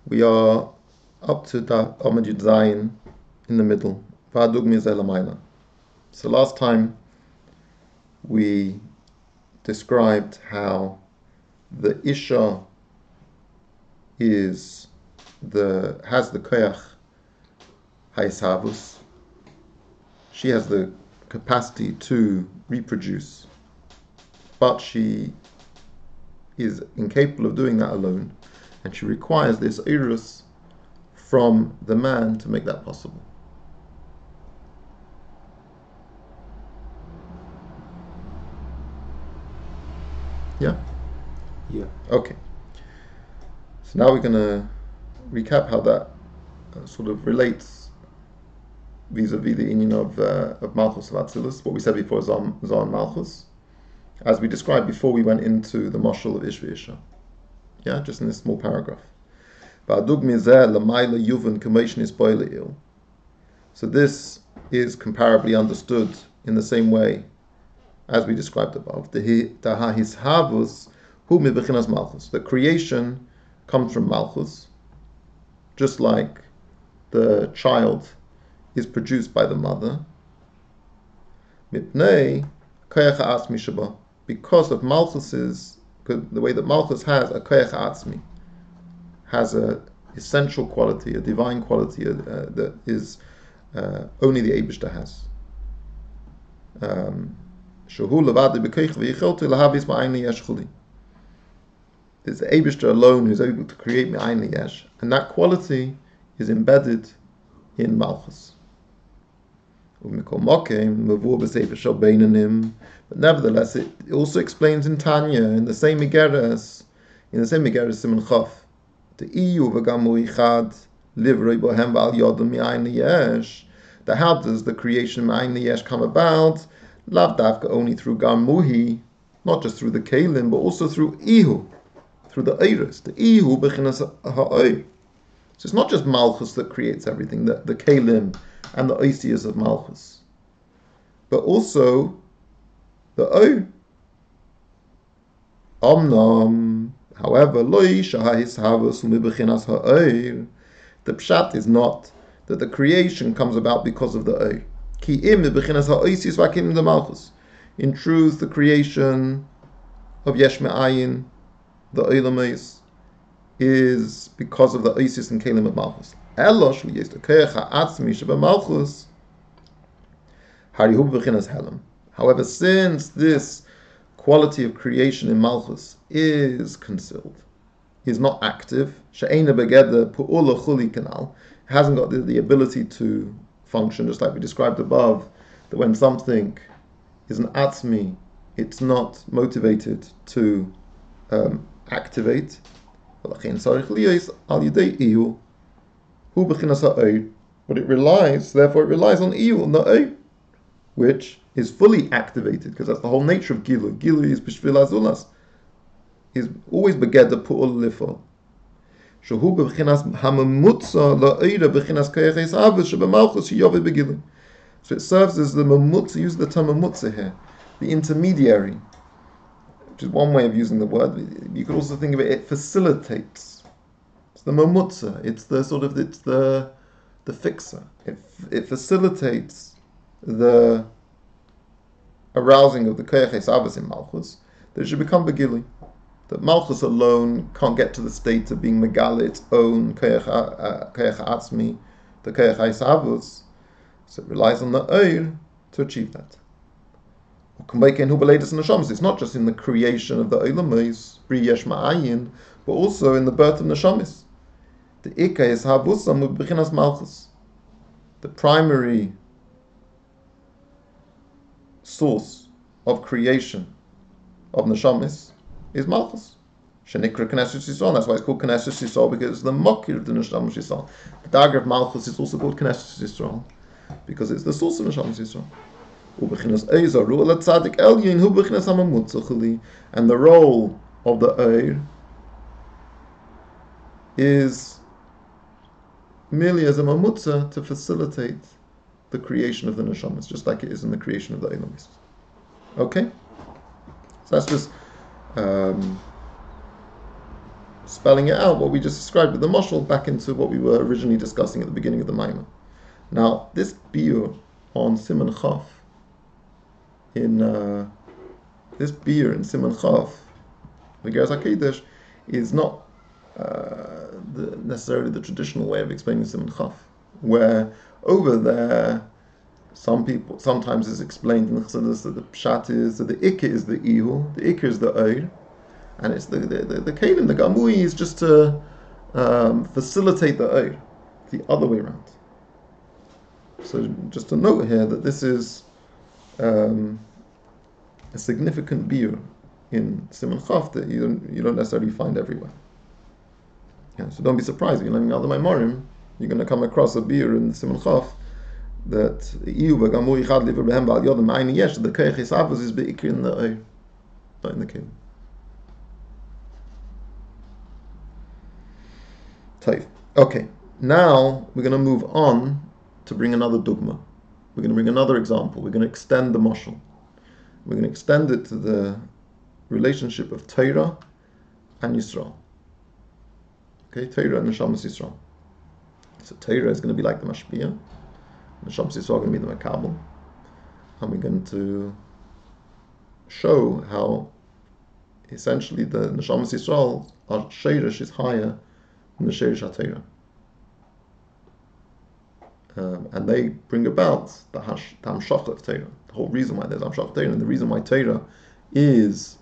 We are up to the Amud Yud Zayin in the middle. So last time we described how the Isha has the koyach haisavus. She has the capacity to reproduce, but she is incapable of doing that alone, and she requires this eirus from the man to make that possible. Yeah? Yeah. Okay. So now we're going to recap how that sort of relates vis-a-vis the union of Malchus of Atzilus, what we said before, Zon Malchus, as we described before we went into the Mashal of Ish v'Isha. Yeah, just in this small paragraph. So this is comparably understood in the same way as we described above. The creation comes from Malchus, just like the child is produced by the mother. Because of Malchus's, the way that Malchus has a koyach atzmi, has a essential quality, a divine quality that is only the Eibishter has. It's the Eibishter alone who's able to create me'ayin liyesh, and that quality is embedded in Malchus. But nevertheless, it also explains in Tanya, in the same Megeres Simon Chaf, the EU v'gamu ichad livrei bohem v'al yodam me'ayin liyesh. That how does the creation me'ayin liyesh come about? Lav davka only through gamuhi, not just through the kelim, but also through ihu, through the eiris. The ihu b'chinas ha'oy. So it's not just Malchus that creates everything, the kelim and the oisiyas of Malchus, but also the oy. Omnam, however, the pshat is not that the creation comes about because of the oy. In truth, the creation of yesh me'ayin, the oilamis, is because of the oisis and kelim of Malchus. However, since this quality of creation in Malchus is concealed, is not active, hasn't got the ability to function, just like we described above, that when something is an atzmi, it's not motivated to activate. But it relies on iyu, the which is fully activated, because that's the whole nature of Gilu. Gilu is b'shvil azulas. He's always begeder pu'ul lifo. Shehu b'chinas hamamutza la'ira b'chinas kayeches avos shebemalchus sheyovid begilu. So it serves as the mamutza, use the term mamutza here, the intermediary, which is one way of using the word. You could also think of it facilitates. It's the mamutza, it's the sort of, it's the fixer. It facilitates the arousing of the koyach avos in Malchus, that it should become begili. That Malchus alone can't get to the state of being megale its own koyach atzmi, the koyach avos, so it relies on the oir to achieve that. It's not just in the creation of the olamais, bri yesh ma'ayin, but also in the birth of neshamis. The ikka is havusam b'chinas Malchus. The primary source of creation of neshamis is Malchus. Shenikra Knesset Yisrael. That's why it's called Knesset Yisrael, because it's the mokir of the neshamis Yisrael. The dagger of Malchus is also called Knesset Yisrael because it's the source of neshamis Yisrael. And the role of the Eir is merely as a mamutza to facilitate the creation of the neshamas, just like it is in the creation of the Eilamis. Okay? So that's just spelling it out, what we just described with the mashal, back into what we were originally discussing at the beginning of the Maimah. Now, this biur on Siman Chaf, in Siman Chaf, the Geras HaKodesh, is not necessarily the traditional way of explaining Siman Chaf, where over there, sometimes it's explained in the Chassidus that the pshat is that the ikka is the ihu, the ikka is the oir, and it's the kelim, the gamui is just to facilitate the oir, the other way around. So just to note here that this is a significant biur in Siman Chaf that you don't necessarily find everywhere. Yeah, so don't be surprised if you're learning other Miyomayim, you're going to come across a biur in Siman Chaf that iu v'gamui chad liver behem ba'al yodam ma'ayni yesh, the keich hisavos is be'ikr in the oir, not in the kelim. Okay, now we're going to move on to bring another dogma. We're going to bring another example. We're going to extend the mashal. We're going to extend it to the relationship of Torah and Yisrael. Okay, Torah and Neshamas Yisrael. So Torah is going to be like the Mashpia. Neshamas Yisrael are going to be the Makabel. And we're going to show how essentially the Neshamas Yisrael, our Sheirish is higher than the Sheirish HaTorah. And they bring about the hemshekh of Torah. The whole reason why there's hemshekh of Torah, and the reason why Torah is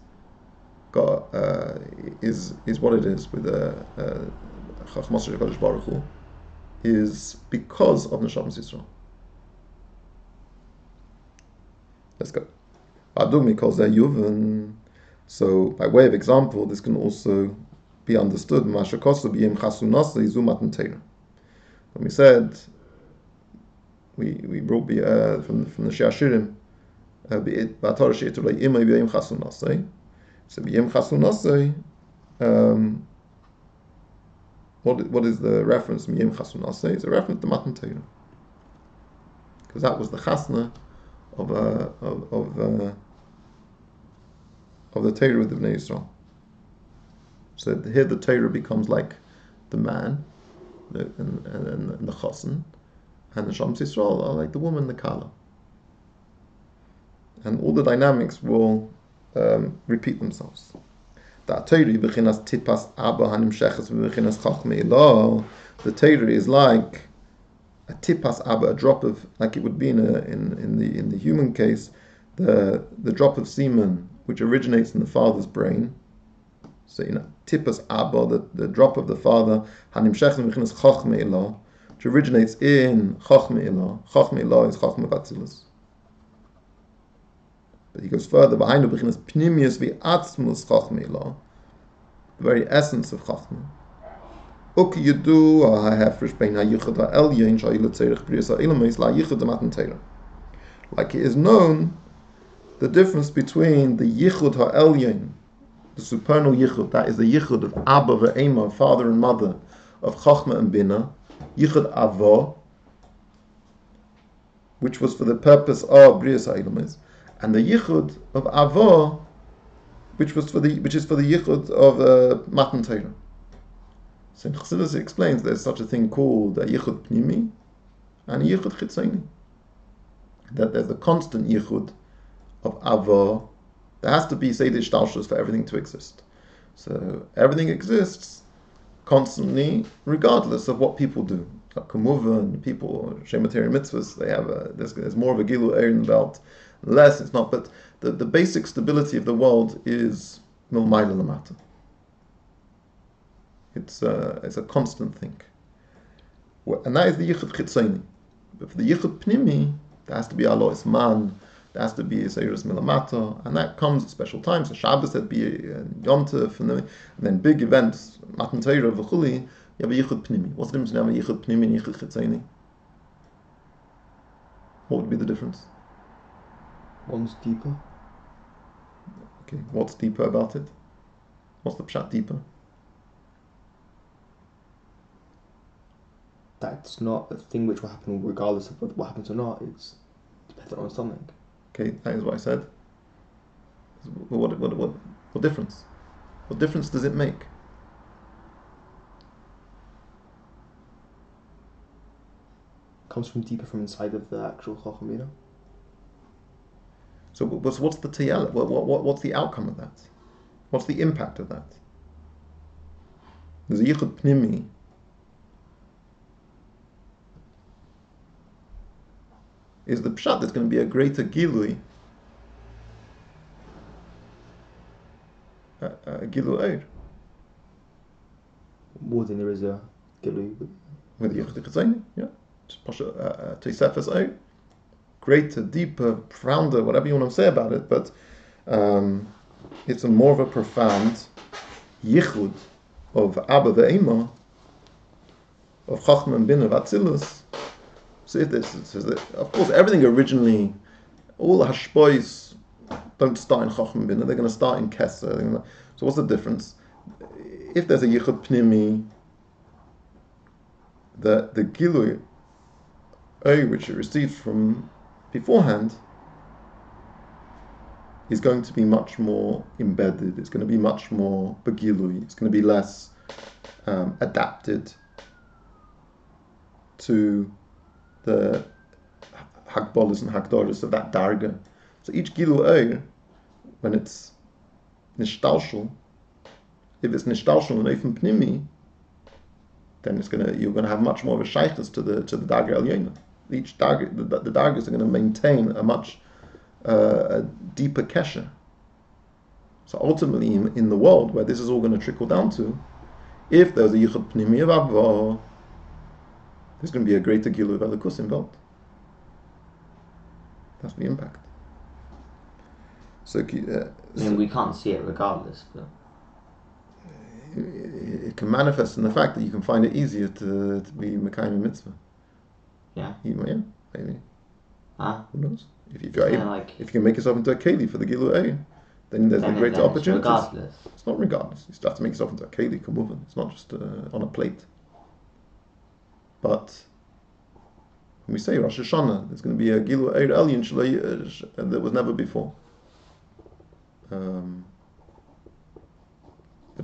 what it is with Chachmas HaKadosh Baruch Hu, is because of Neshamas Yisrael. Let's go. Adumi calls that Yuvan. So, by way of example, this can also be understood. Mashakosu b'yim chasunasa izumat and Torah. When we said, we brought from the Shiashirim, b'atar she'etu imay b'yim chasunasa. So b'yim chasunasa, what is the reference? B'yim chasunasa is a reference to Matan Torah, because that was the chasna of the Torah with the Bnei Yisrael. So here the Torah becomes like the man, and the chassan, and the Shams Yisrael are like the woman, the kala. And all the dynamics will repeat themselves. The Torah is like a tipas abba, a drop of, like it would be in the human case, the drop of semen which originates in the father's brain. So tipas abba, the drop of the father, which originates in chachma ilah. Chachma ilah is chachma vatzilus. But he goes further, behind the bechinas pnimius v'atzmus chachma ilah, the very essence of chachma. Like it is known the difference between the yichud ha'elyon, the supernal yichud, that is the yichud of Abba ve'ema, father and mother, of Chachma and Bina, yichud Avo, which was for the purpose of Brias ha'elamis, and the yichud of Avo, which is for the yichud of Matan Torah. So in Chassidus it explains there's such a thing called a yichud pnimi and a yichud chitzoni. That there's a constant yichud of avo. There has to be seder shtalshus for everything to exist. So everything exists constantly, regardless of what people do. Like Kumuvan, people, Shemateri mitzvahs, they have there's more of a gilu air in the belt. Less, it's not. But the basic stability of the world is milmayla lamata. It's a constant thing, and that is the yichud chitzoni. But for the yichud pnimi, there has to be alois man, there has to be seiros milamata, and that comes at special times. So Shabbos would be Yom Tov, and then big events, Matan Torah, v'chuli. You have a yichud pnimi. What's the difference between a yichud pnimi and yichud chitzoni? What would be the difference? One's deeper. Okay, what's deeper about it? What's the pshat deeper? That's not a thing which will happen regardless of what happens or not. It's dependent on something. Okay, that is what I said. What difference? What difference does it make? comes from deeper from inside of the actual chacham. So what's the tiyala? What's the outcome of that? What's the impact of that? There's a yichud pnimi. Is the pshat there's going to be a greater gilui, a gilu eir, more than there is a gilui with the Yechayeinu, yeah, Tosefes eir, greater, deeper, profounder, whatever you want to say about it, but it's a more of a profound yichud of Abba ve'ema, of Chachma and Bin of Atzilus. So if this says that, of course, everything originally, all the hashbois don't start in Chachma Bin, they're going to start in Keser. So what's the difference? If there's a yichud pnimi, the gilui, which it received from beforehand, is going to be much more embedded. It's going to be much more begilui. It's going to be less adapted to the hagbolas and hagdoras of that darga. So each gilu eir, when it's nishtalshul, if it's nishtalshul and eifim pnimi, then you're gonna have much more of a shaykhus to the darga elyoina. Each darga, the dargas are going to maintain a much a deeper kesher. So ultimately, in the world where this is all going to trickle down to, if there's a yichud pnimi of Abba, there's going to be a greater gilu of Elikus involved. That's the impact. So we can't see it regardless, but it can manifest in the fact that you can find it easier to be Mekayim mitzvah. Yeah. Yeah, maybe. Who knows? If you can make yourself into a keli for the gilu ein, then there's a greater opportunity. Regardless. It's not regardless. You still have to make yourself into a keli, kamuvan. It's not just on a plate. But when we say Rosh Hashanah, there's going to be a gilu eir elyon that was never before. But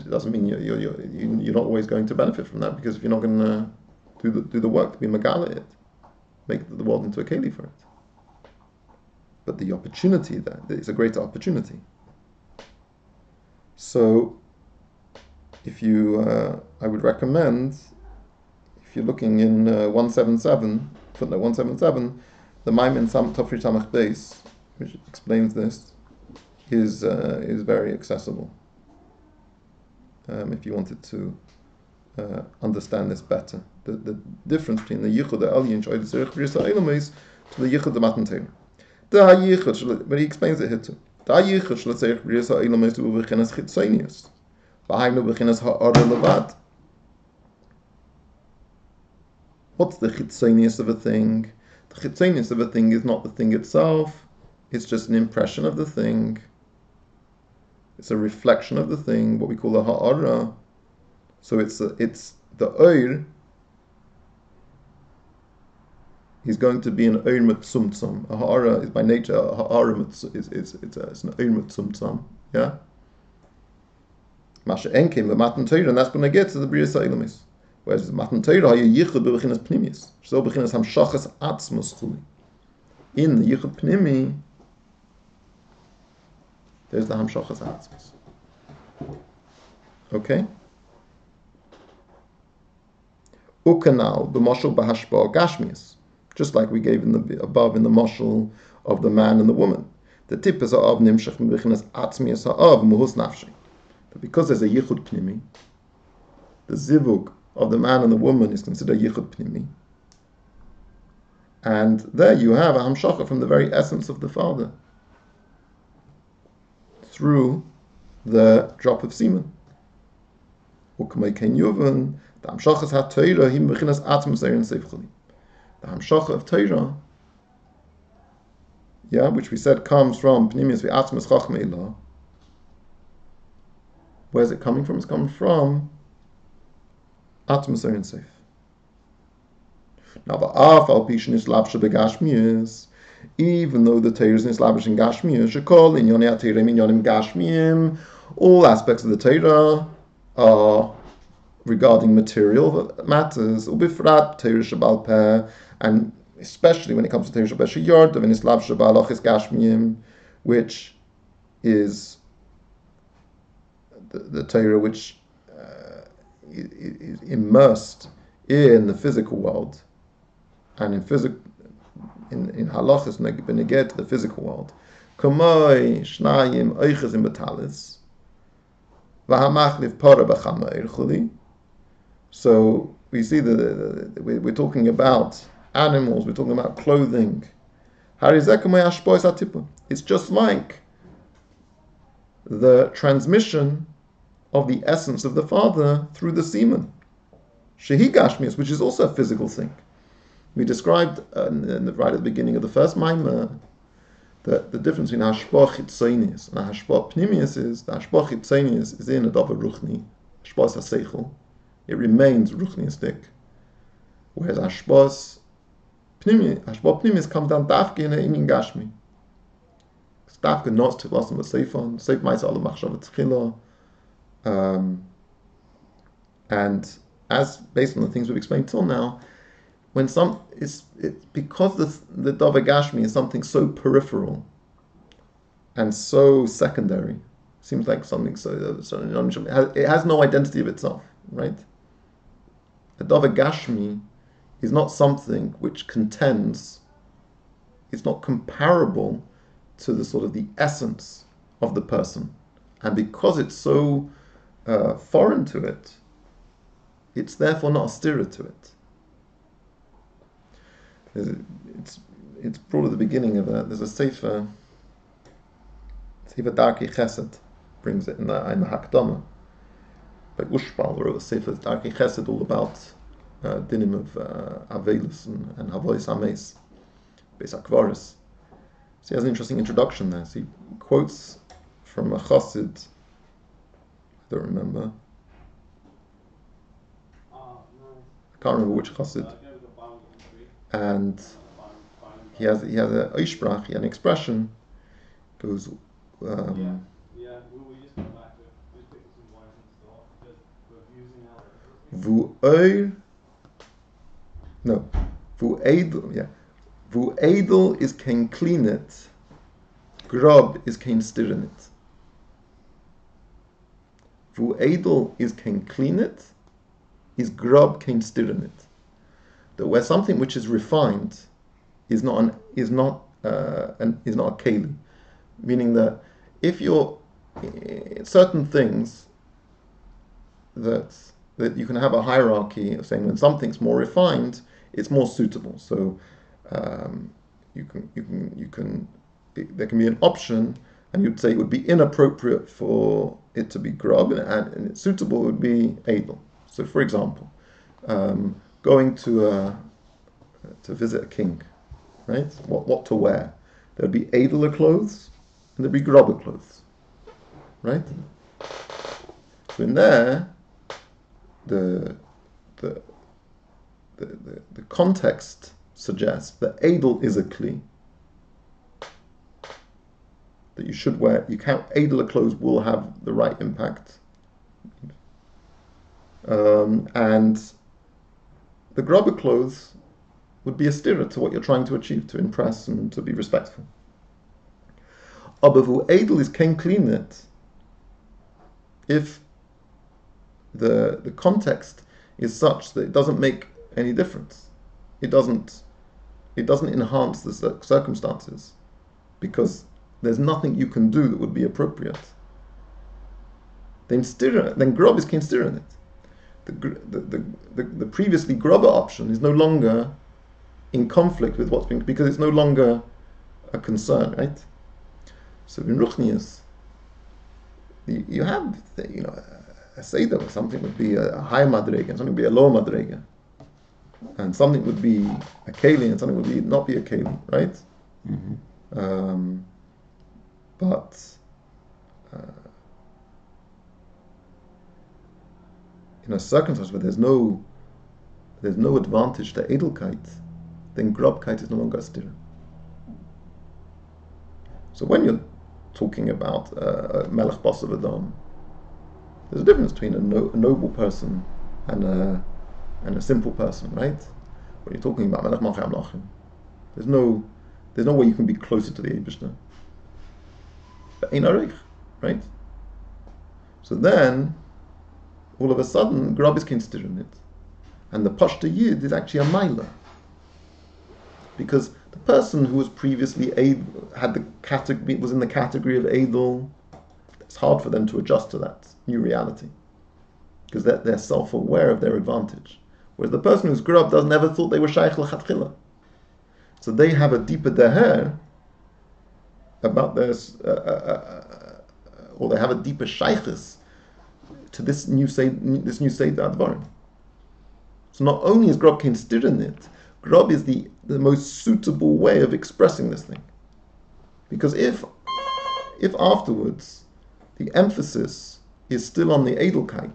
it doesn't mean you're not always going to benefit from that, because if you're not going to do the work to be megala it, make the world into a keli for it. But the opportunity there is a greater opportunity. So, if you, I would recommend, if you're looking in 177, footnote 177, the Maimon Tofri Samach Beis, which explains this, is very accessible. If you wanted to understand this better, the difference between the Yichud Elyon Shoy Tzerich Brisa Eilameis to the Yichud Matan Torah. But he explains it here too. Da Yichud Shel Tzerich Brisa Eilameis to Bechinas Chitzonius. Behind Bechinas Ha'ara Levad. What's the chitzonius of a thing? The chitzonius of a thing is not the thing itself. It's just an impression of the thing. It's a reflection of the thing, what we call a ha'ara. So it's the oir is going to be an oir mitzumtzum. A ha'ara is by nature a ha'ara it's an oir mitzumtzum. Yeah. Masha enkim Matan Torah, and that's when I get to the Bria Sa'ilamis. Whereas Matan Torah you yichud bechinas pnimis, so bechinas hemshekh atzmus chuli. In the yichud pnimi, there's the hemshekh atzmus. Okay. Ukanal b'moshel b'hashba gashmius, just like we gave above in the moshel of the man and the woman. The tip is ha'av nimshach bechinas atzmius ha'av muhus nafshi. But because there's a yichud pnimi, the zivug of the man and the woman is considered yichud pnimi, and there you have a hamshacha from the very essence of the father through the drop of semen. The hamshacha of Torah, which we said comes from pnimius v'atzmus chachma ilah. Where's it coming from? It's coming from Atmas Ein Seif. Now, va'af al pishin is labsha begashmiyas, even though the Torah is lavish in gashmiyas, shekol in yonei ateirim yonim gashmiyim, all aspects of the Torah are regarding material matters, ubifrat Torah shabal peh, and especially when it comes to Teresh Besha Yord, of Islav Shabbalachis Gashmiyim, which is the Torah which is immersed in the physical world, and in halachas beneged to the physical world. Kamoi shnayim oichazim betalis v'hamachliv para b'chama erchuli. So we see that we're talking about animals, we're talking about clothing. It's just like the transmission of the essence of the Father through the semen. Shehi Gashmius, which is also a physical thing. We described right at the beginning of the first Maimer that the difference between Hashpah Chitzonius and Hashpah Pnimius is the Hashpah Chitzonius is in a Davar Ruchni, Hashpah Saseichel. It remains Ruchniistic. Whereas Hashpah Pnimius comes down Dafke in a Inin Gashmi. Dafke not to Lassam Seifon, Seif Maisa Ala Machshav Tchila. And as based on the things we've explained till now, when it's because the Davar Gashmi is something so peripheral and so secondary, seems like something it has no identity of itself, right? The Davar Gashmi is not something which contends, it's not comparable to the sort of the essence of the person, and because it's so foreign to it, it's therefore not a stira to it. It's brought at the beginning of there's a Sefer Darkei Chesed, brings it in the Hakdama. By Ushbal wrote a Sefer Darkei Chesed all about dinim of Avelus and Havois Ames, Beis Akvaris. So he has an interesting introduction there. So he quotes from a Chassid, I don't remember. I can't remember which Chassid. And he has a Eisprach, an expression, goes. We just come back to just pick some wines and stuff because we're using our. Vu edel is kein cleanet, grob is kein stirrenit. Vu edel is kein cleanet, is grob kein stirrenit. That where something which is refined is not a keli, meaning that if you're certain things that you can have a hierarchy of saying when something's more refined, it's more suitable. So there can be an option, and you'd say it would be inappropriate for it to be grub, and it's suitable would be edel. So, for example, going to visit a king, right? What to wear? There'd be edler clothes and there'd be grubber clothes, right? So in there, the context suggests that edel is a kli, that you should wear. You can't. Edler clothes will have the right impact, and the grubber clothes would be a stira to what you're trying to achieve, to impress and to be respectful. Abavu edel is kein cleanet if the context is such that it doesn't make any difference. It doesn't enhance the circumstances because there's nothing you can do that would be appropriate. Then grub is kein stira in it. The previously grubber option is no longer in conflict with what's been, because it's no longer a concern, right? So in Ruchnius, you have a seder where something would be a high madrega and something would be a low madrega, and something would be a keli and something would not be a keli, right? Mm-hmm. But in a circumstance where there's no advantage to edelkeit, then grobkeit is no longer a stira. So when you're talking about a melech basav adam, there's a difference between a noble person and a simple person, right? When you're talking about melech malchei hamlachim, There's no way you can be closer to the Eibishter. But ein areich, right? So then, all of a sudden, Grab is considered in it. And the Pashta Yid is actually a Maila. Because the person who was previously was in the category of Eidel, it's hard for them to adjust to that new reality. Because they're self-aware of their advantage. Whereas the person who's grew up never thought they were Shaykh l'chatchila. So they have a deeper deher about their, or they have a deeper shaykhis to this new Seder Advarim. So not only is Grob considered it, Grob is the most suitable way of expressing this thing. Because if afterwards the emphasis is still on the Edelkeit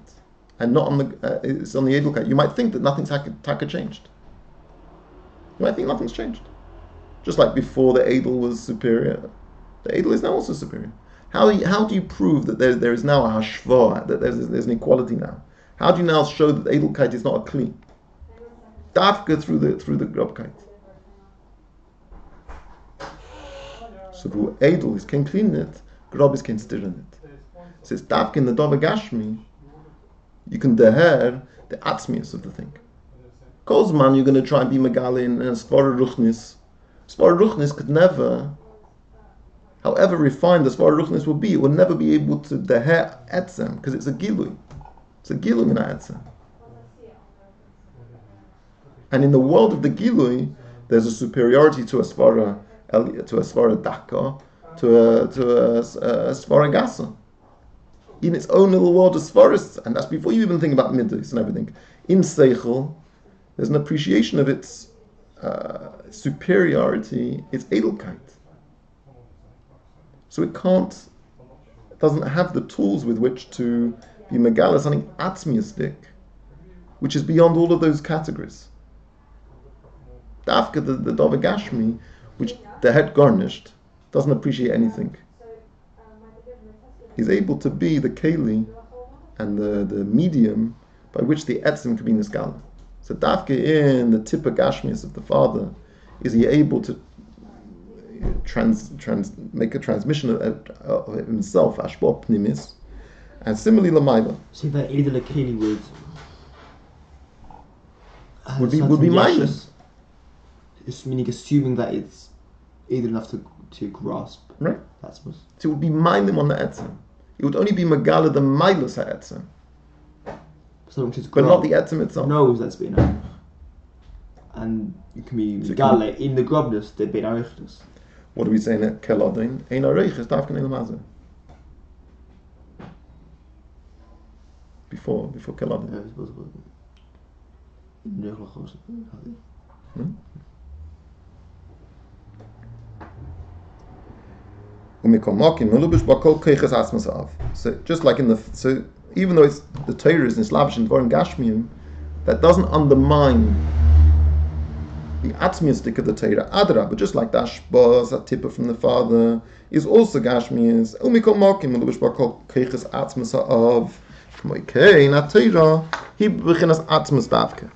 and not on it's on the Edelkeit, you might think that nothing's taka changed. You might think nothing's changed. Just like before the Edel was superior, the Edel is now also superior. How do you prove that there is now a hashva, that there's an equality now? How do you now show that Edelkeit is not a kli? Dafka through the grobkeit. So who Edel is kein klinit, grob is kein stirrenit. So it's dafka in the dova gashmi. You can deher the atzmius of the thing. Kozman, you're going to try and be megalin and svara ruchnis. Svara ruchnis could never, however refined the svara ruchnis will be, it will never be able to deher etzem because it's a gilui. It's a gilui in etzem. And in the world of the gilui, there's a superiority to a svara daka, to a svara gasa. In its own little world of svaris, and that's before you even think about midos and everything. In seichel, there's an appreciation of its superiority, its edelkeit. So it doesn't have the tools with which to be megala something atzmiistic, which is beyond all of those categories. Dafka, the Dova Gashmi, which the head garnished, doesn't appreciate anything. He's able to be the keli and the medium by which the etzim can be niskala. So dafka in the tipa gashmius of the father, is he able to make a transmission of himself, ashbo pnimis, and similarly lamayla. See that either the keli would be minus. It's meaning assuming that it's either enough to grasp. Right. That's what. So it would be minim on the etzim. It would only be megala the milas ha'etzim. But not the etzim itself. Knows that's being enough. And you can be megala in the grobness, they've been arichtus. What do we say in Keladin? Ein arich is dafkan el mazah. Before Keladin. So just like even though the Torah is nislavish and dvarim gashmiyim, that doesn't undermine the atzmiyistic of the Torah. Adra, but just like the ashbaz, that tipper from the father, is also gashmiyis. Umikol makim melubish bakol keiches atzmas of k'moikei na Torah he b'chinas atzmas davke.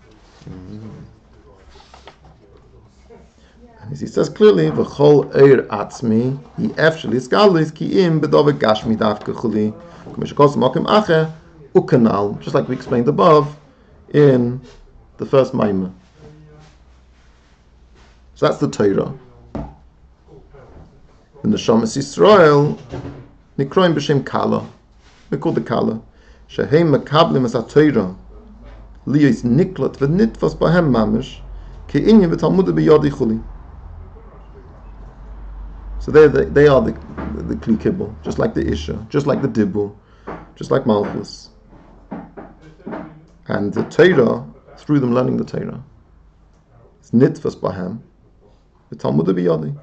As he says clearly, v'chol eir atzmi, he efsheli skalis ki im bedove gashmi davke chuli, k'mishakos makim acher ukanal, just like we explained above in the first Maimah. So that's the Torah. In the Shamas Yisrael, nikroim b'shem kala, we call the kala, shehem makablim as a Torah, liyis niklat v'nitfas bahem mamish, ki inyan v'talmud b'yadi chuli. So they are the Kli Kibbul, just like the Isha, just like the Dibul, just like Malchus. And the Torah, through them learning the Torah, it's Nitfas Bahem, the Talmud B'yadi.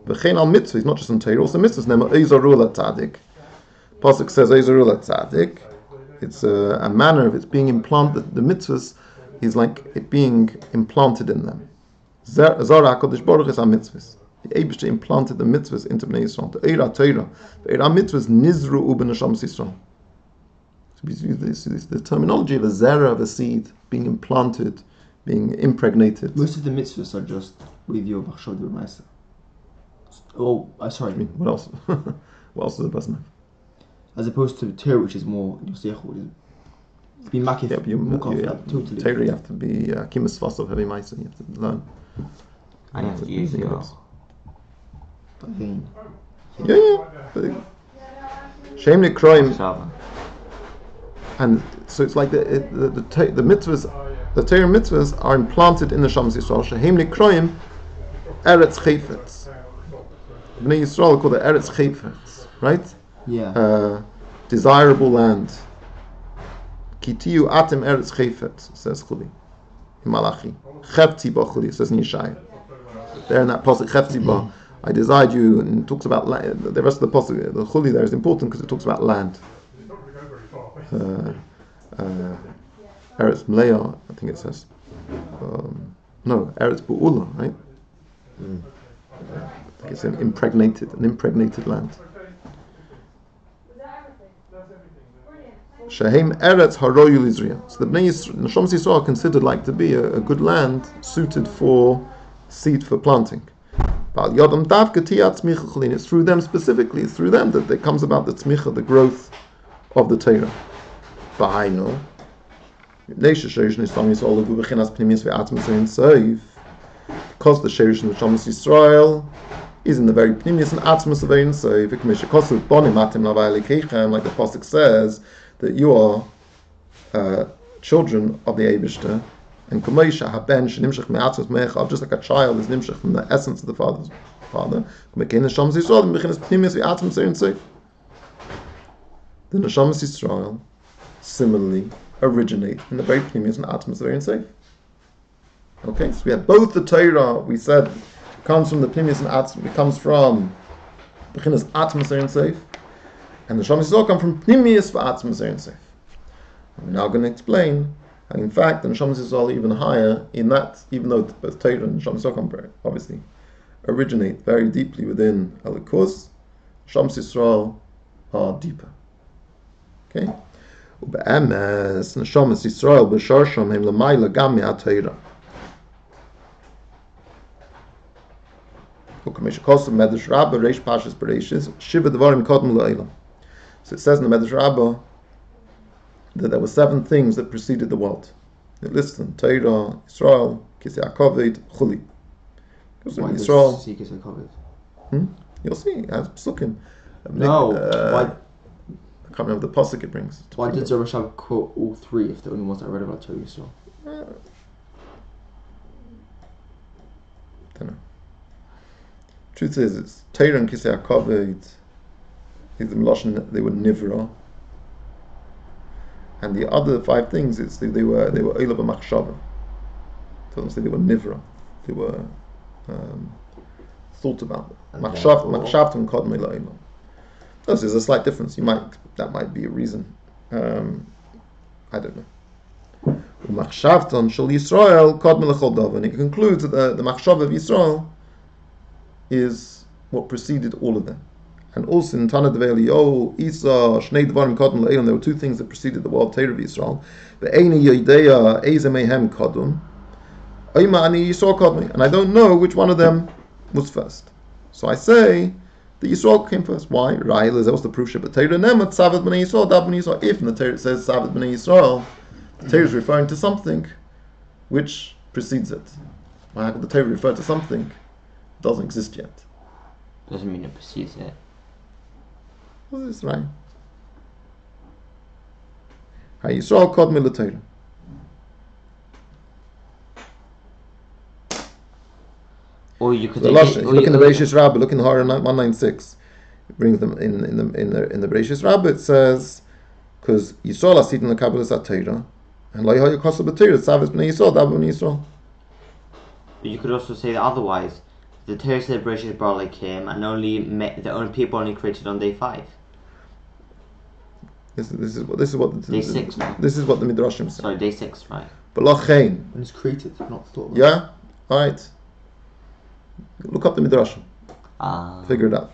V'chein al mitzvah, it's not just in Torah, also mitzvahs, nema Eizarul Tzadik. Pasuk says Eizarul Tzadik. It's a manner of it's being implanted, the mitzvahs is like it being implanted in them. Zara HaKadosh Baruch is our mitzvahs. The Eibishter implanted the mitzvahs into Bnei Yisrael. The Eira Torah, the Eira mitzvahs nizru uben Hashem Yisrael. So the terminology of a zera, of a seed, being implanted being impregnated. Most of the mitzvahs are just with your machshava d'oraisa. Oh, sorry. I mean, what else? What else does a person have? As opposed to Torah, which is more yoseichel. Be makif. Yeah, Totally. Torah, you have to be kimus fast of heavy mice, you have to learn. And you have to use your... Yeah. Shamely crime. Sava. And so it's like the mitzvahs, the Torah mitzvahs are implanted in the Shams Yisrael. Shehem Nikroim Eretz Chayfetz. Bnei Yisrael call it Eretz Chayfetz, right? Yeah. Desirable land. Kitiyu Atem Eretz Chayfetz, says Chuli in Malachi. Chefti Ba Chuli, says in Yeshaya. There in that pasuk Chefti Ba, I desired you, and it talks about land. The rest of the pasuk, the Chuli there is important because it talks about land. Eretz Mleah, I think it says. No, Eretz Bu'ula, right? I think it's an impregnated land. Shehem Eretz Haroyu Lizriya. So the Bnei Yisrael are considered like to be a good land suited for seed for planting. It's through them specifically, it's through them that there comes about the tzmicha, the growth of the Torah. B'hainu, because the Sherish in the Shams Yisrael is in the very pnimius and atmos of Ein Sof, like the pasuk says, that you are children of the Eibishter, and just like a child is nimshach from the essence of the father. The Neshamas Yisrael similarly originate in the very pnimius and atmos of Ein Sof. Okay, so we have both the Torah, we said, comes from the pnimius and atmos, it comes from the Bechinas atmos Ein Sof, and the Neshamas Yisrael come from pnimius for atmos Ein Sof. We're now going to explain how, in fact, the Neshamas Yisrael are even higher in that, even though both Torah and Neshamas Yisrael come obviously originate very deeply within Elikuz, Neshamas Yisrael are deeper. Okay? ובאמס נשמת ישראל בשורשם הם למעלה גם מהתורה. וכמו שכתוב במדרש רבה ריש פרשת בראשית שבע דברים קודמו לעולם. So it says in the Medrash Rabbah that there were 7 things that preceded the world. It lists them: Torah, Israel, Kisei HaKavod, Chuli. Israel. You'll see. It has psukim. Why? I can't remember the pasuk it brings. Why did Zerubbabel quote all 3 if the only ones that I read about Torah Yisrael? Don't know. Truth is, it's Torah and Kisei HaKavod is the Melashon, they were Nivra. And the other 5 things, it's they were Oila b'machshava. It doesn't say they were Nivra. They were thought about. Machshavtim kodmei la'olam. There's a slight difference. That might be a reason. I don't know. Machshavton shel Yisrael kodmei l'chol davar. And it concludes that the machshav of Yisrael is what preceded all of them. And also in Tana Devei Isa Shnei Dvarim Kodm Le'elam, there were 2 things that preceded the world Torah of Yisrael. Ve'eini Yodeya Eize Mehem Kodum. Oima Ani Yisrael Kodmi. And I don't know which one of them was first. So I say the Yisrael came first. Why? Ra'il is also the proof. But Torah Nemat Savat B'nei Yisrael, Dav B'nei Yisrael. If in the Torah it says Savat B'nei Yisrael, the Torah is referring to something which precedes it. Why could the Torah refer to something that doesn't exist yet? Doesn't mean it precedes it. What is this, right? Yisrael Kodmei l'Torah. Or you could Look in the Bereishis Rabbah. Look in the Horah 196. It brings them in the Bereishis Rabbah. It says because Yisrael asit in the Kabbalah Torah and Lo Yehoyu Kosa b'Torah Savas B'nei Yisrael Dav B'nei Yisrael. But you could also say that otherwise. The Torah said Bereshit bara came, and the only people only created on day 5. This is what day 6. No? This is what the Midrashim say. Sorry, day 6, right? But Lachain. When it's created, not thought about. Yeah. All right. Look up the Midrashim. Figure it out.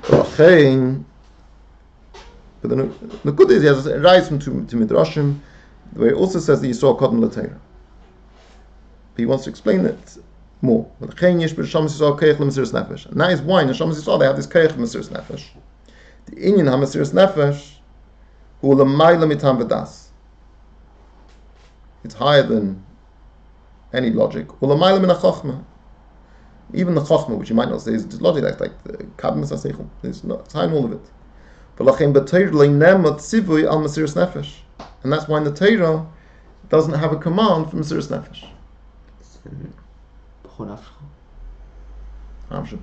Lachain. But the good is he has a rise from two Midrashim, where it also says that Yisrael Kodem LaTorah. he wants to explain it more. And that is why in Neshamas Yisrael they have this Koyach Mesiras Nefesh. The Inyan HaMesiras Nefesh hu l'mayla mitam v'das. It's higher than any logic. Hu l'mayla min ha-chochma. Even the chochma, which you might not say is logic, that's like the kadmas ha-seichel. It's higher than all of it. V'lachem b'Torah le'nemot tzivui al Mesiras Nefesh. And that's why in the Torah it doesn't have a command for Mesiras Nefesh.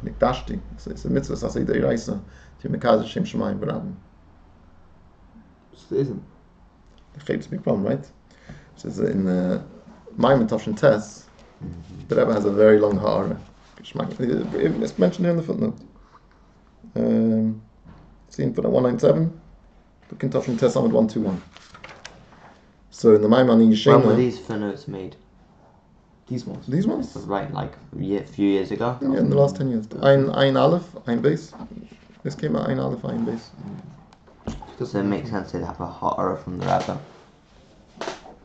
Nikdashti. It's a mitzvah. Sasei deiraisa to mekaz Shem Shemayim v'Rabim. So it isn't. It's a big problem, right? So in Miyomayim Tavshin Tes, the Rebbe has a very long ha'ara. It's mentioned here in the footnote. See in footnote 197, look in Tavshin Tes Amud 121. So in the Miyomayim Yeshena. When were these footnotes made? These ones. These ones? Right, like a few years ago? Yeah, in the last 10 years. Ein Aleph, Ein Beis. This came out Ein Aleph, Ein Beis. So it makes sense to have a ha'ara from the Rebbe.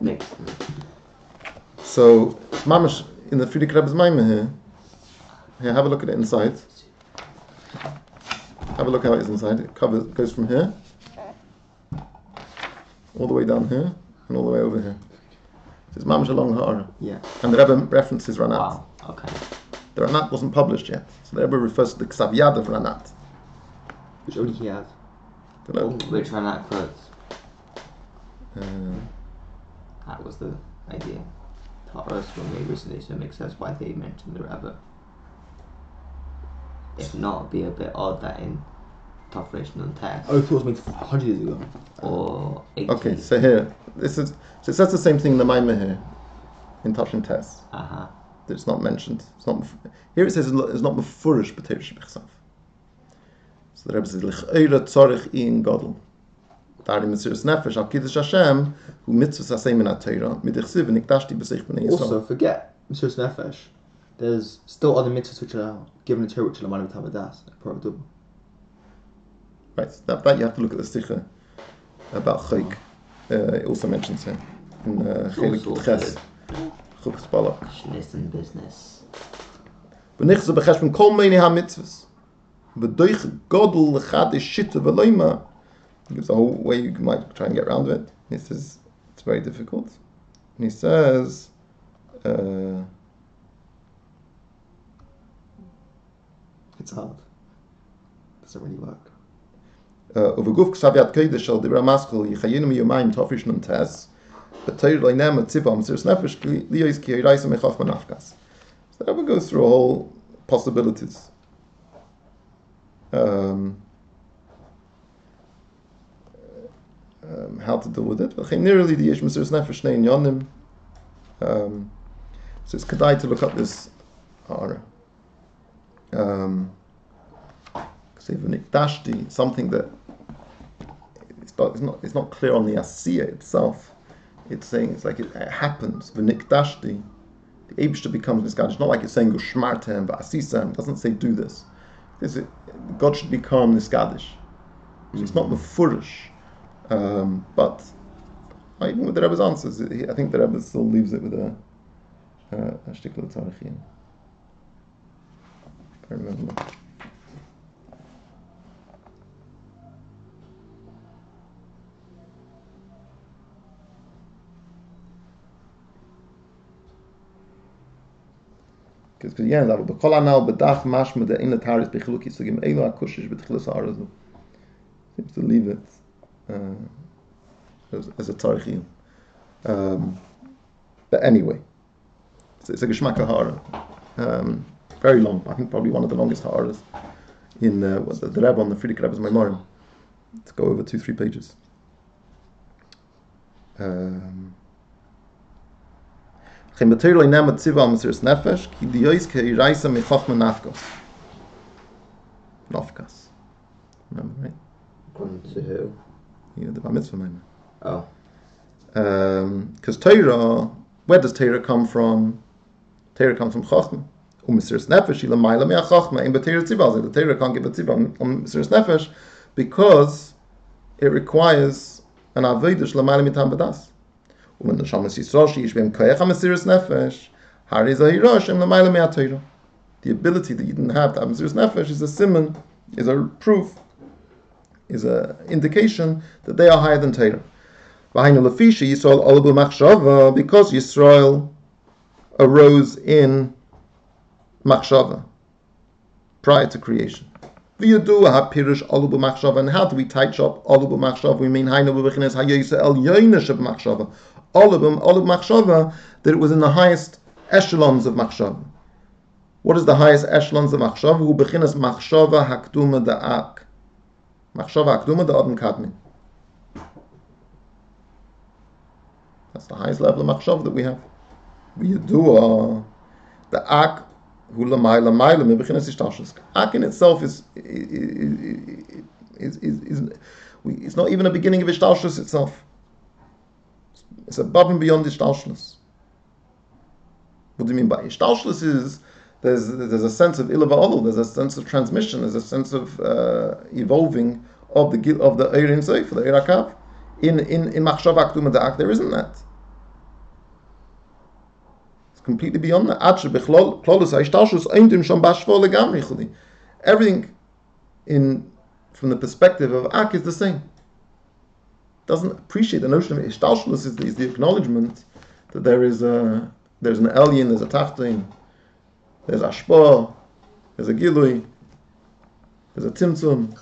Makes sense. So, Mamash, in the Frierdiker Rebbe's Maimah here, have a look at it inside. Have a look how it is inside. It goes from here, all the way down here, and all the way over here. So it's Mamash along ha'ara. Yeah. And the Rebbe references Ranat. Wow, okay. The Ranat wasn't published yet. So the Rebbe refers to the Ksav Yad of Ranat. Which only he has. Which one that quotes? That was the idea. Ha'aras were made recently, so it makes sense why they mentioned the Rebbe. If not, it'd be a bit odd that in Tafresh and Test. Oh, I thought it was made 100 years ago. Or 80. Okay, so here, it says the same thing in the Maimah here, in Tafshin Tes. It's not mentioned. It's not here. It says it's not mefurish b'teirish b'chsav. So the Rebbe says l'ch'eira tzorich in gadol. Dari Mesiras Nefesh al kiddush Hashem hu mitzvahs asay min ha'Torah midichsiv v'nikdashti b'seich b'nei Yisrael. Also, forget Mesiras Nefesh. There's still other mitzvahs which are given in Torah which are l'mayla mitam v'das. Right. That you have to look at the sticha about chayk. It also mentions here in chelik ches chukas balak. Shnis and business. V'nichse b'cheshbon kol meini ha-mitzvahs. V'doich gadol l'chadish shita v'loima. There's a whole way you might try and get around it. He says it's very difficult. And he says it's hard. Doesn't really work. Uveguf k'sav kodesh shel dibra maschil Yechayeinu Miyomayim Tafresh Nun Tes b'Torah le'nem tzivah Mesiras Nefesh liyos ki yiraisa mechachma nafkas. So that would go through all possibilities. How to deal with it. But nearly the yesh Mesiras Nefesh shnei inyanim. So it's kedai to look up this ha'ara. Something that it's not clear on the asiya itself. It's saying it's like it happens. V'nikdashti, the Eibishter becomes this God. It's not like it's saying Gushmartem v'asisem. It doesn't say do this. God should become this Gadish. It's not mefurish. But even with the Rebbe's answers, I think the Rebbe still leaves it with a shtikla tzarechim. If I remember. Because yeah, that the kol anal bedach mashma the in the taris bechiluki sugim elo akushish betchilas ha'arazu seems to leave it as a tarichim. But anyway, it's a geshmak ha'ara, very long. I think probably one of the longest ha'aras in the Rebbe on the Frierdiker Rebbe's Miyomayim. Let's go over 2-3 pages. Remember, right? According to who? Yeah, the Bar Mitzvah Maimah. Oh. Because Torah, where does Torah come from? Torah comes from Chachma. Mesiras Nefesh ilamayla me'achachma. In B'Torah tzivah, the Torah can't give a tzivah on Mesiras Nefesh because it requires an avodah shelamayla mitam b'das. When the Neshamas Yisrael sheish b'hem koyach ha-Mesiras Nefesh, Hari Zahira Shem L'mayla Me'atayra. The ability that you didn't have to have Mesiras Nefesh is a siman, is a proof, is an indication that they are higher than Torah. V'hainu Lefisha Yisrael Olabu Machshava, because Yisrael arose in Machshava prior to creation. V'yadu ha'pirush Olabu Machshava, and how do we touch up Olabu Machshava? We mean Hainu B'Bechines HaYoysa El Yoyna Sheb Machshava. Olabu Machshava, that it was in the highest echelons of Machshava. What is the highest echelons of Machshava? Hu B'Chines Machshava Hakduma Da'ak. Machshava Hakduma Da'adam Kadmin. That's the highest level of Machshava that we have. V'yadu Da'ak Hu L'mayla Mayla Mi B'Chines Ishtashus. Ak in itself is it's not even a beginning of Ishtashus itself. It's above and beyond Ishtalshlus. What do you mean by Ishtalshlus? Is there's a sense of ilava olu, there's a sense of transmission, there's a sense of evolving of the Eirin Seif, the Eirakav. In Machshav Akduma Da'ak, there isn't that. It's completely beyond that. Everything from the perspective of Ak is the same. Doesn't appreciate the notion of Ishtalshlus is the acknowledgement that there's an Elyon, there's a Tachtin, there's Ashpa, there's a Gilui, there's a Tzimtzum.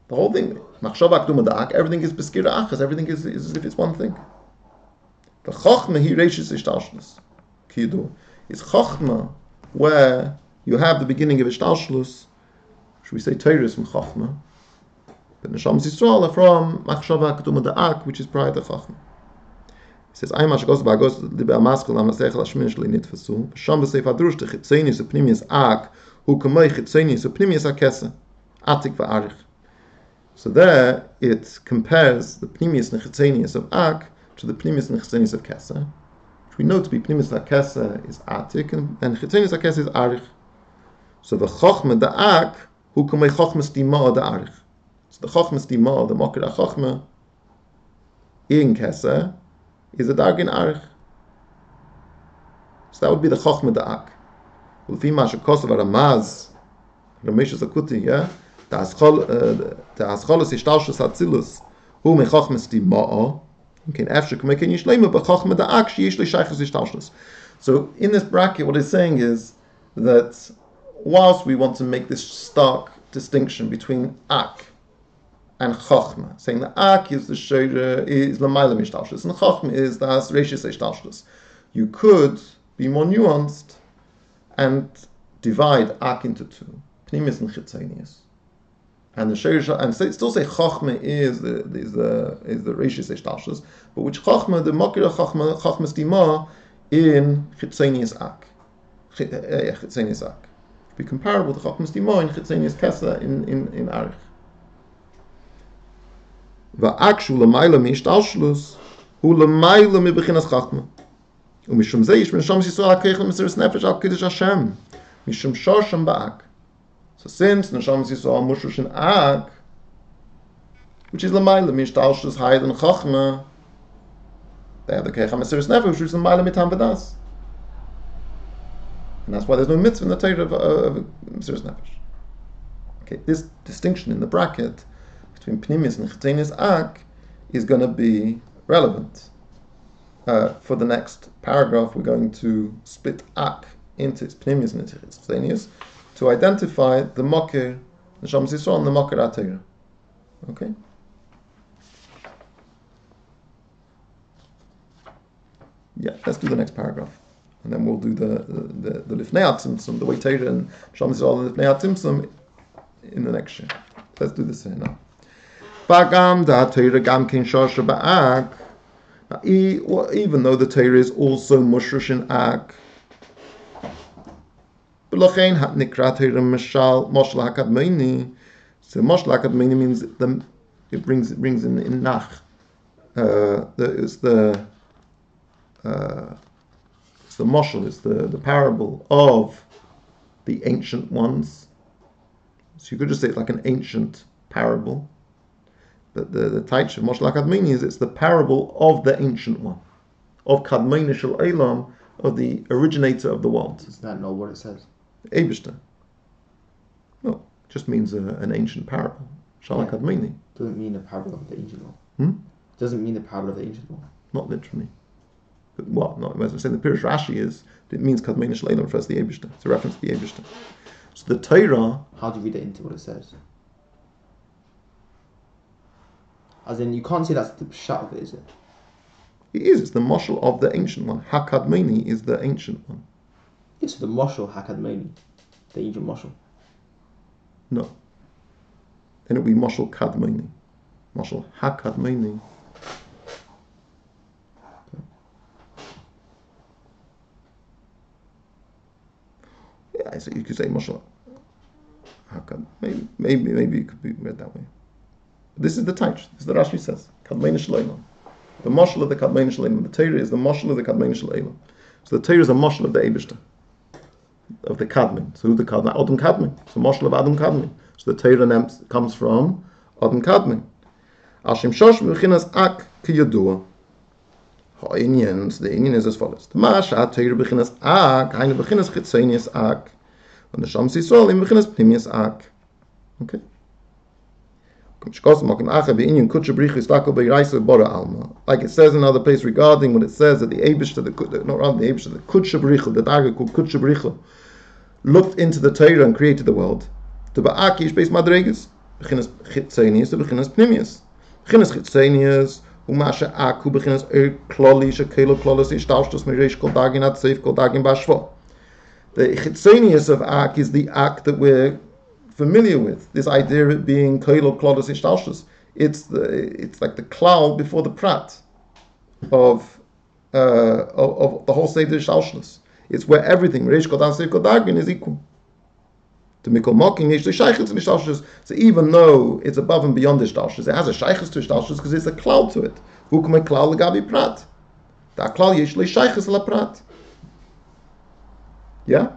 The whole thing, Machshav Akduma Da'ak, everything is Beskira Achas, everything is as if it's one thing. The Chochma hi Reishis Ishtalshlus, Kidu, is Chochma where you have the beginning of Ishtalshlus, should we say Teiris from Chochma, but Neshamas Yisrael are from Machshava Keduma Da'ak, which is prior to Chachma. He says, "Ayim Hashgos Ba'agos Libe'Amaskal Amasech Lashmin Shli Nitfasu Sham B'Seif Adrush Techitzenis Upnimius Ak Hu Kamei Chitzenis Upnimius Akesa Atik VaArich." So there it compares the Pnimius Nechitzenius of Ak to the Pnimius Nechitzenius of Kesa, which we know to be Pnimius Akesa is Atik and Chitzenius Akesa is Arich. So the Chochma Da'ak Hu Kamei Chochma Stima Da'arich. So the Chochma Stima, the Mokir HaChochma in Kesa is a Dargin Arich. So that would be the Chochma Da'ak. Ulfima Shekosav Aramaz Ramesh Zakuti, yeah? Ta'ascholos Ishtalshus Hatzilus Hu Me Chochma Stima Okay, after Kumekin Yishlema But Chochma Da'ak Sheyesh Li Shaychus Ishtalshus. So in this bracket what it's saying is that whilst we want to make this stark distinction between Ak and Chochma, saying that Ak is the Sheira, is L'mayla Mishtalshus, and Chochma is the Reishis Ishtalshus. You could be more nuanced and divide Ak into two, Pnimis and Chitzenius. And the Sheira, and still say Chochma is the Reishis Ishtalshus, but which Chochma, the Mokir Chochma Stima in Chitzenius Ak. Chitzenius Ak. Be comparable to Chochma Stima in Chitzenius Kesa in Arich. Va'akshu l'mayla mi'ishtalshlus hu l'mayla mi'bechinas chachma u'mishum ze yish m'nesham Yisrael ha'keich l'mesiras nefesh al kiddush Hashem mishum shosham ba'ak. So since Nesham Yisrael mushrush in Ak, which is l'mayla mi'ishtalshlus higher than chachma, they have the keich ha'mesiras nefesh which is l'mayla mitam v'das, and that's why there's no mitzvah in the Torah of mesiras nefesh. Okay, this distinction in the bracket between Pnimis and Chitzenius Ak is going to be relevant. For the next paragraph, we're going to split Ak into its Pnimis and its Chitzenius to identify the Mokir, the Neshamas Yisrael, and the Mokir HaTorah. Okay? Yeah, let's do the next paragraph. And then we'll do the Lifnei HaTzimtzum, the way Torah and Neshamas Yisrael and Lifnei HaTzimtzum in the next year. Let's do this here now. Even though the Torah is also mushrush in Ak, so Moshel HaKadmoni means it brings in Nach. It's the Moshel, it's the parable of the ancient ones. So you could just say it's like an ancient parable. But the Taich of Moshel HaKadmoni is it's the parable of the ancient one, of Kadmoni Shel Eilam, of the originator of the world. Does that know what it says? Eibishter. No, it just means an ancient parable. Shalak Admini. Doesn't mean the parable of the ancient law. Doesn't mean the parable of the ancient law. Not literally. But what? Not as I say, the Pirish Rashi is it means Kadmei Shleilam refers to the Eibishter. It's a reference to the Eibishter. So the Torah. How do you read it into what it says? As in, you can't say that's the pshat of it, is it? It is. It's the mashal of the ancient one. Hakadmeni is the ancient one. Yes, so the mashal Hakadmeni, the ancient mashal. No. Then it would be mashal Kadmeni. Mashal Hakadmeni. Yeah, so you could say mashal Hakad. Maybe it could be read that way. This is the Taich. This is the Rashi says. Kadmeni Shleilam. The mashal of the Kadmei Shleilim. The Torah is the mashal of the Kadmei Shleilim. So the Torah is a mashal of the Eibishter, of the Kadmei. So who the Kadmei? Adam Kadmei. So mashal of Adam Kadmei. So the Torah comes from Adam Kadmei. Ashim Shosh b'chinas ak kiyadua. Ha'inyan. So the Inyan is as follows. The Masha Torah b'chinas ak. Hainu b'chinas chitzenius ak. And the Shams Yisrael in b'chinas pnimius ak. Okay. Like it says in another place regarding what it says that the Eibishter, the Kudsha B'richa, the Daga called Kudsha B'richa, looked into the Torah and created the world. The Ba'aki is based Madregas, B'chinas Chitzenius, B'chinas Pnimius. B'chinas Chitzenius, Umasha Aku, B'chinas Kloli, Shekelo Klolos, Ishtaushtos, Meresh, Kol Dagin, Atseif, Kol Dagin, Bashva. The Chitzenius of Ak is the Ak that we're familiar with, this idea of it being koilo klodos ishtalshus. It's like the cloud before the prat of the whole seder ishtalshus. It's where everything reish kodan seif kodagin is equal. To mikol mocking yesh shaychus and ishtalshus. So even though it's above and beyond ishtalshus, it has a shaychus to ishtalshus because it's a cloud to it. Vukum cloud legabi prat. That cloud yesh shaychus la prat. Yeah.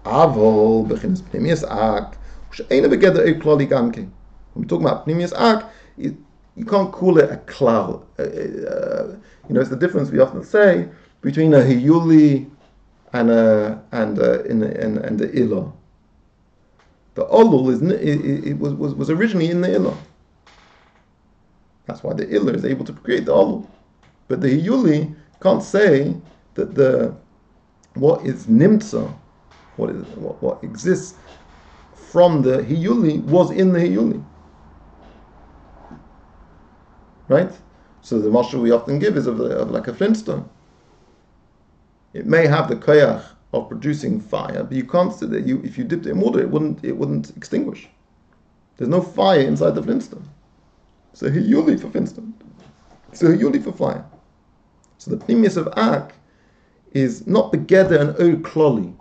Avol bechinas pnimius ak. When we talk about Pnimius Ak, you can't call it a cloud. It's the difference we often say between a Hiyuli and the Ilah. The Olul was originally in the Ilah. That's why the Ilah is able to create the Olul. But the Hiyuli can't say that what is Nimtza, what exists from the Hiyuli was in the Hiyuli. Right? So the mashal we often give is of like a flintstone. It may have the koyach of producing fire, but you can't say that if you dipped it in water, it wouldn't extinguish. There's no fire inside the flintstone. It's a Hiyuli for flintstone. It's a Hiyuli for fire. So the pnimius of Ak is not begeder and o kloli,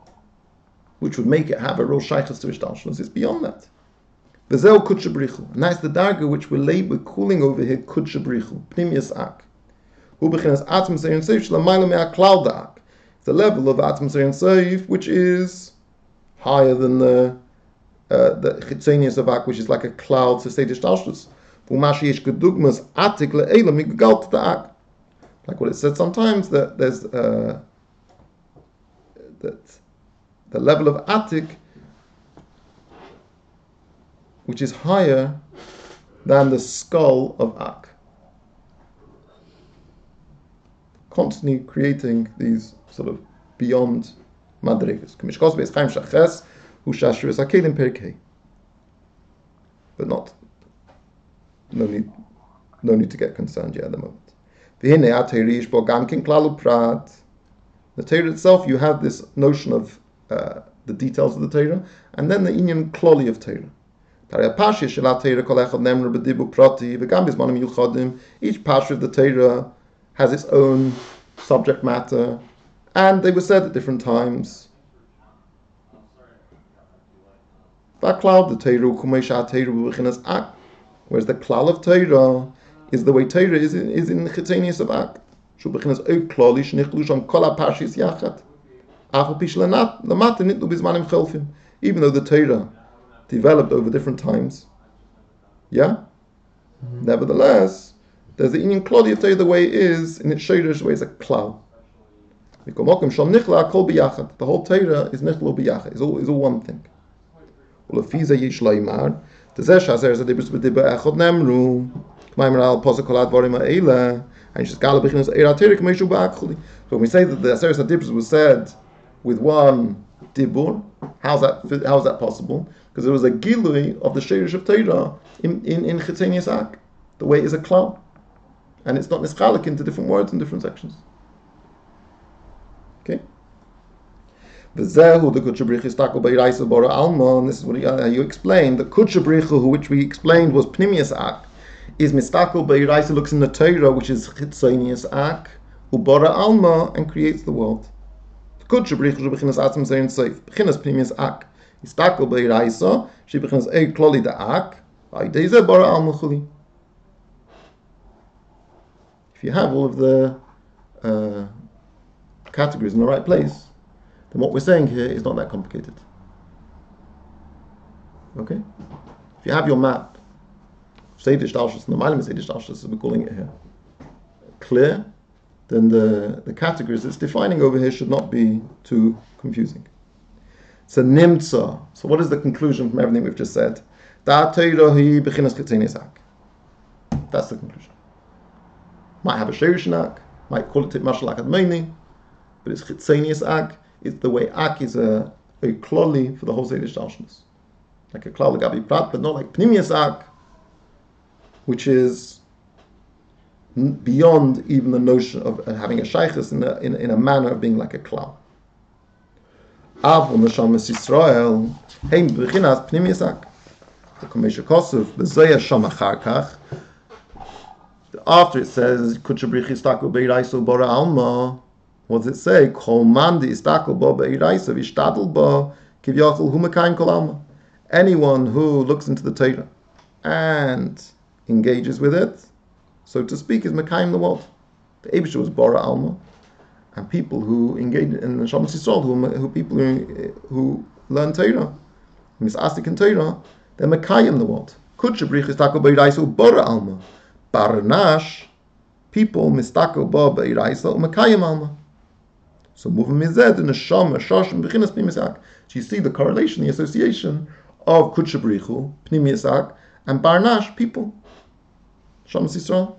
which would make it have a real shaychus to ishtalshus. It's beyond that. V'zeu kudsha b'richu, and that's the darga which we're calling over here kudsha b'richu, pnimius Ak. Hu b'chinas atzm seir seif sh'lamayla me'a klal da'ak. It's the level of atzm seir seif which is higher than the chitzenius of Ak, which is like a cloud to say ishtalshus. V'mashi yesh gedugmas atik le'ela migalt da'ak. Like what it said sometimes that there's that the level of Attic, which is higher than the skull of Ak. Constantly creating these sort of beyond madrigas. But no need to get concerned yet at the moment. The Torah itself, you have this notion of the details of the Torah, and then the inyan kloli of Torah. Each parsha of the Torah has its own subject matter, and they were said at different times. That cloud, the Torah, whereas the klal of Torah is the way Torah is in the chitzenius of Ak. Even though the Torah developed over different times, nevertheless, there's the inyan klali of Torah the way it is in its shadish, the way it's a cloud. The whole Torah is nichlo biyachad, is all one thing. Ulefiza yesh laimar. Tezeh shazer zadibus b'dibba echad nemru. K'maymer al posuk kol advarim ha'ela. And she's gala b'chinas eira Torah k'meishu ba'achuli. So when we say that the Aseret HaDibros was said with one dibur, how's that possible? Because there was a gilui of the sheirish of Torah in Chitzenius Ak. The way it is a klal, and it's not nischalik into different words in different sections. Okay. V'zehu the kutchabrichu istakol beiraisa bara alma. And this is what you explained. The kutchabrichu, which we explained was pnimius Ak, is mistakol beiraisa, looks in the Torah, which is Chitzenius Ak, ubara alma, and creates the world. Kutchabrichu shebechinas atzim zein seif. Bechinas pnimius Ak. Istakol beiraisa. She bechinas ei kloli da Ak. Aideze bara alma chuli. If you have all of the categories in the right place, then what we're saying here is not that complicated. Okay? If you have your map, Seidish Dalshus, the Miyomayim Seidish Dalshus, as we're calling it here, clear, then the categories it's defining over here should not be too confusing. So Nimtza. So what is the conclusion from everything we've just said? That's the conclusion. Might have a Sheirish Ak, might call it Mashal Akadmeini, but it's Chitzenius Ak. It's the way Ak is a kloli for the whole Seidish Dalshus. Like a klal Gabi Prat, but not like Pnimius Ak, which is beyond even the notion of having a shaykhus in a manner of being like a klal. Avon Neshamas Yisrael, Heim B'chinas Pnimius Ak. The Komesha Kosov, B'Zeya Sham Acharkach. After it says Kutchabrichu istakol beiraisa bara alma, what does it say? Kol mandi istakol ba beiraisa vishtadel ba kivyachol hu mekayim kol alma. Anyone who looks into the Torah and engages with it, so to speak, is mekayim the world. The Eibusha was bara alma, and people who engage in the Shabbos Yisrael, who people who learn Torah, misastik in Torah, they're mekayim the world. Kutchabrichu istakol beiraisa bara alma. Barnash, people mistako ba beiraisa umakayim alma. So moving mized in the shama shashim b'chinas pnimius Ak. So you see the correlation, the association of kutchabrichu pnimius Ak and barnash, people. Shamas Yisrael.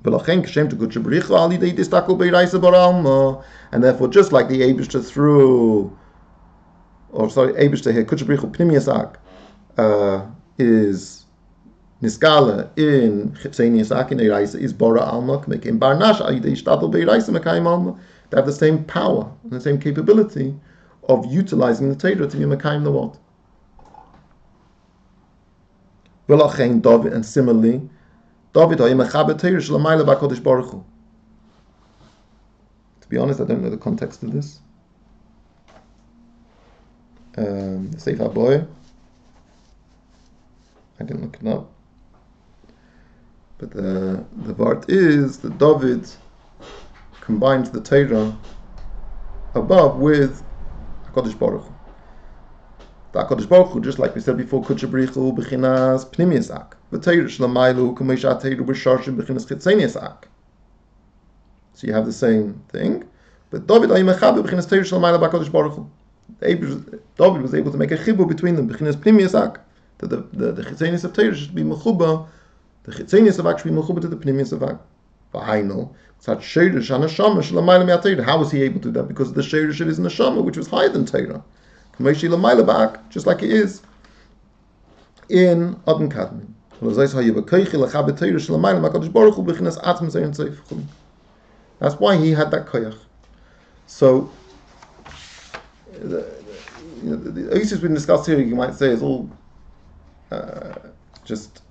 V'lachen kashem to kutchabrichu al yidei distako beiraisa bar alma. And therefore, just like the Eibusha Eibusha here kutchabrichu pnimius Ak is niskala in Chitzenius Ak in Eiraisa is bara alma in barnash ayidei shtadel beiraisa mekayim alma. They have the same power and the same capability of utilizing the Torah to be mekayim the world. V'lachein David, and similarly, David hayim mechaber Torah shelamayla b'Kodesh Baruch Hu. To be honest, I don't know the context of this. The Sefer Boy. I didn't look it up. But the vart is that David combines the Torah above with HaKadosh Baruch Hu. The HaKadosh Baruch Hu, just like we said before, Kutchabrichu b'chinas pnimius Ak. V'Torah shelamaylu k'meisha Torah b'sharshim b'chinas chitzenius Ak. So you have the same thing. But David hayim mechaber b'chinas Torah shelamaylu b'HaKadosh Baruch Hu. David was able to make a chibur between them, b'chinas pnimius Ak. That the chitzenius of Torah should be mechuba, the chitzenius of Ak should be mechuba to the pnimius of Ak. V'hainu, such sheirish hanashama shelamayla me'atayra. How was he able to do that? Because of the sheirish of his neshama, which was higher than Torah. K'meishi lamayla ba'ak, just like it is in Adam Kadmon. That's why he had that koyach. So the issues we discussed here, you might say, is all just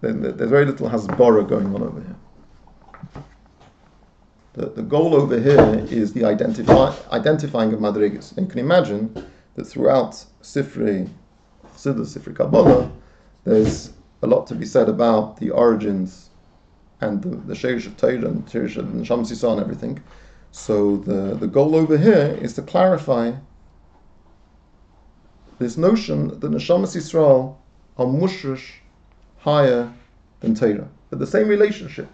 there's very little hasbara going on over here. The goal over here is the identifying of madrigas. And you can imagine that throughout Sifrei Chassidus, Sifrei Kabbalah, there's a lot to be said about the origins and the sheirish of Torah and sheirish of Neshamas Yisrael and everything. So the goal over here is to clarify this notion that Neshamas Yisrael are mushrish higher than Torah, but the same relationship.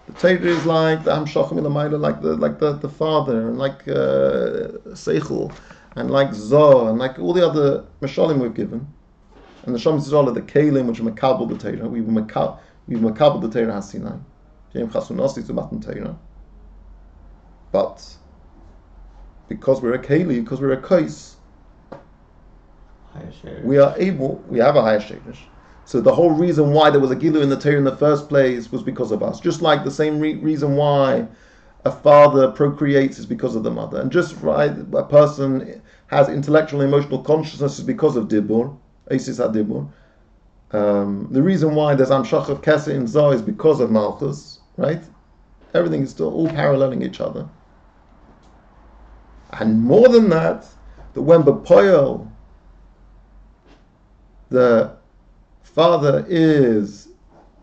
The Torah is like the hemshekh Miyomayim, like the father, and like seichel, and like zoh, and like all the other mashalim we've given. And the Sham Yisrael are the kelim which are makabel the Torah. We've makabel the Torah hasinai. Jem chasunasi to matan Torah. But because we're a keli, because we're a kais, we have a higher shadish. So the whole reason why there was a gilu in the Torah in the first place was because of us. Just like the same reason why a father procreates is because of the mother. And just right, a person has intellectual and emotional consciousness is because of dibur, Eisis HaDibur. The reason why there's hemshekh of Keseh in Zoh is because of Malchus, right? Everything is still all paralleling each other. And more than that, that when B'poyel, the father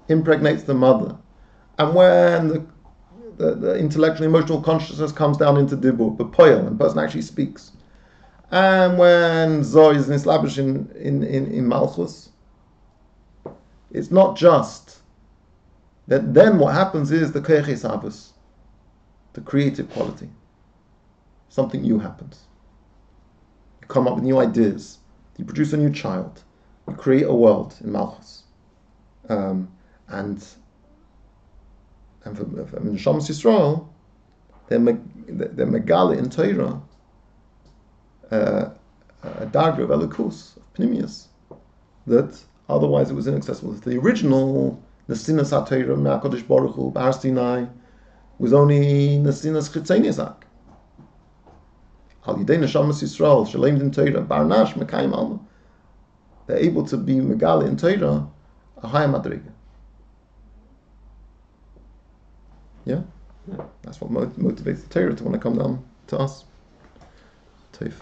impregnates the mother, and when the intellectual emotional consciousness comes down into Dibur, B'poyel, and the person actually speaks, and when Zoh is nislabish in Malchus, it's not just that. Then what happens is the Koyach Shabbos, the creative quality. Something new happens. You come up with new ideas. You produce a new child. You create a world in Malchus. And for Shams Yisrael, they're megale in Torah a dagger of Elokus, of Pnimius, that otherwise it was inaccessible. The original Nesinas HaTorah Me'HaKadosh Baruch Hu B'Har Sinai was only Nesinas Chitzeniazak. Al Yidei Neshamas Yisrael Shaleim Din Torah Barnash Mekayim Alma. They're able to be megale in Torah a higher madriga. Yeah? That's what motivates the Torah to want to come down to us. Taif.